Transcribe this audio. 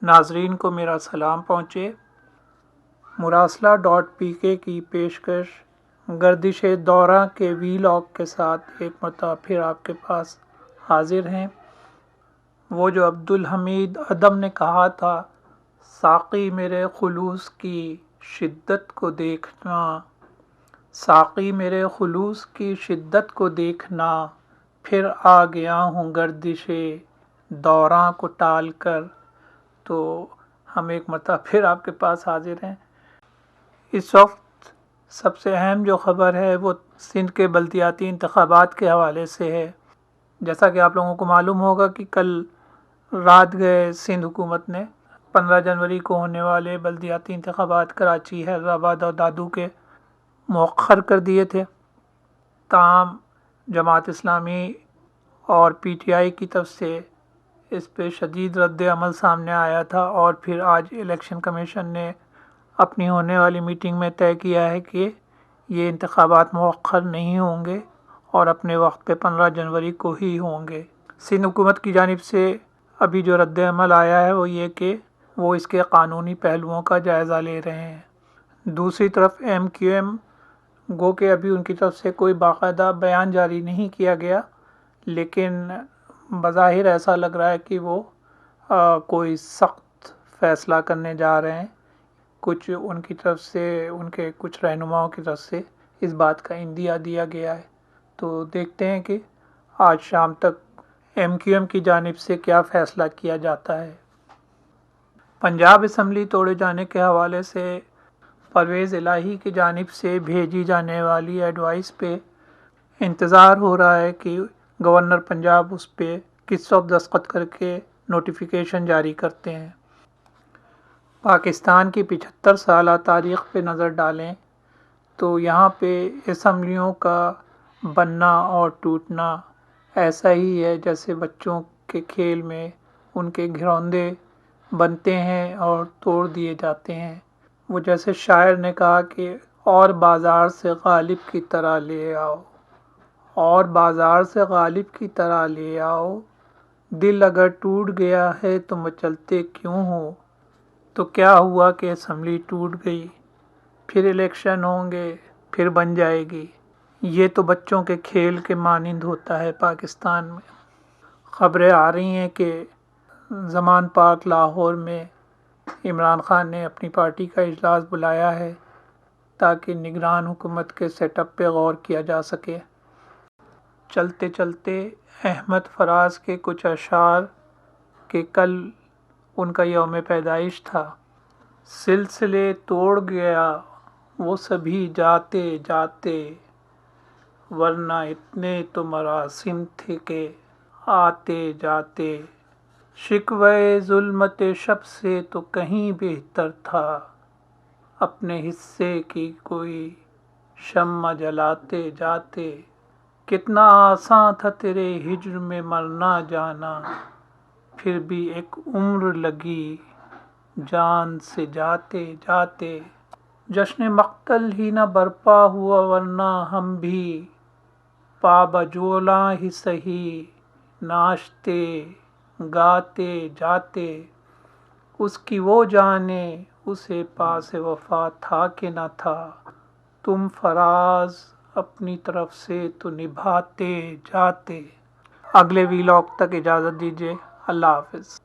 ناظرین کو میرا سلام پہنچے۔ مراسلہ.pk کی پیشکش گردش دورہ کے ویلاگ کے ساتھ ایک مرتبہ پھر آپ کے پاس حاضر ہیں۔ وہ جو عبدالحمید عدم نے کہا تھا، ساقی میرے خلوص کی شدت کو دیکھنا، ساقی میرے خلوص کی شدت کو دیکھنا، پھر آ گیا ہوں گردش دوراں کو ٹال کر۔ تو ہم ایک مرتبہ پھر آپ کے پاس حاضر ہیں۔ اس وقت سب سے اہم جو خبر ہے وہ سندھ کے بلدیاتی انتخابات کے حوالے سے ہے۔ جیسا کہ آپ لوگوں کو معلوم ہوگا کہ کل رات گئے سندھ حکومت نے 15 جنوری کو ہونے والے بلدیاتی انتخابات کراچی، حیدرآباد اور دادو کے مؤخر کر دیے تھے۔ تاہم جماعت اسلامی اور پی ٹی آئی کی طرف سے اس پہ شدید رد عمل سامنے آیا تھا، اور پھر آج الیکشن کمیشن نے اپنی ہونے والی میٹنگ میں طے کیا ہے کہ یہ انتخابات مؤخر نہیں ہوں گے اور اپنے وقت پہ 15 جنوری کو ہی ہوں گے۔ سندھ حکومت کی جانب سے ابھی جو رد عمل آیا ہے وہ یہ کہ وہ اس کے قانونی پہلوؤں کا جائزہ لے رہے ہیں۔ دوسری طرف ایم کیو ایم گو کہ ابھی ان کی طرف سے کوئی باقاعدہ بیان جاری نہیں کیا گیا، لیکن بظاہر ایسا لگ رہا ہے کہ وہ کوئی سخت فیصلہ کرنے جا رہے ہیں۔ کچھ ان کی طرف سے، ان کے کچھ رہنماؤں کی طرف سے اس بات کا عندیہ دیا گیا ہے۔ تو دیکھتے ہیں کہ آج شام تک ایم کیو ایم کی جانب سے کیا فیصلہ کیا جاتا ہے۔ پنجاب اسمبلی توڑے جانے کے حوالے سے پرویز الہی کی جانب سے بھیجی جانے والی ایڈوائس پہ انتظار ہو رہا ہے کہ گورنر پنجاب اس پہ کس وقت دستخط کر کے نوٹیفیکیشن جاری کرتے ہیں۔ پاکستان کی 75 سالہ تاریخ پہ نظر ڈالیں تو یہاں پہ اسمبلیوں کا بننا اور ٹوٹنا ایسا ہی ہے جیسے بچوں کے کھیل میں ان کے گھروندے بنتے ہیں اور توڑ دیے جاتے ہیں۔ وہ جیسے شاعر نے کہا کہ اور بازار سے غالب کی طرح لے آؤ، اور بازار سے غالب کی طرح لے آؤ، دل اگر ٹوٹ گیا ہے تو مچلتے کیوں ہو۔ تو کیا ہوا کہ اسمبلی ٹوٹ گئی، پھر الیکشن ہوں گے، پھر بن جائے گی۔ یہ تو بچوں کے کھیل کے مانند ہوتا ہے پاکستان میں۔ خبریں آ رہی ہیں کہ زمان پارک لاہور میں عمران خان نے اپنی پارٹی کا اجلاس بلایا ہے تاکہ نگران حکومت کے سیٹ اپ پہ غور کیا جا سکے۔ چلتے چلتے احمد فراز کے کچھ اشعار کہ کل ان کا یوم پیدائش تھا۔ سلسلے توڑ گیا وہ سبھی جاتے جاتے، ورنہ اتنے تو مراسم تھے کہ آتے جاتے، شکوے ظلمت شب سے تو کہیں بہتر تھا، اپنے حصے کی کوئی شمع جلاتے جاتے، کتنا آساں تھا تیرے ہجر میں مرنا جانا، پھر بھی ایک عمر لگی جان سے جاتے جاتے، جشن مقتل ہی نہ برپا ہوا ورنہ ہم بھی پا بجولاں ہی سہی ناچتے گاتے جاتے، اس کی وہ جانے اسے پاس وفا تھا کہ نہ تھا، تم فراز اپنی طرف سے تو نبھاتے جاتے۔ اگلے ویلاگ تک اجازت دیجیے۔ اللہ حافظ۔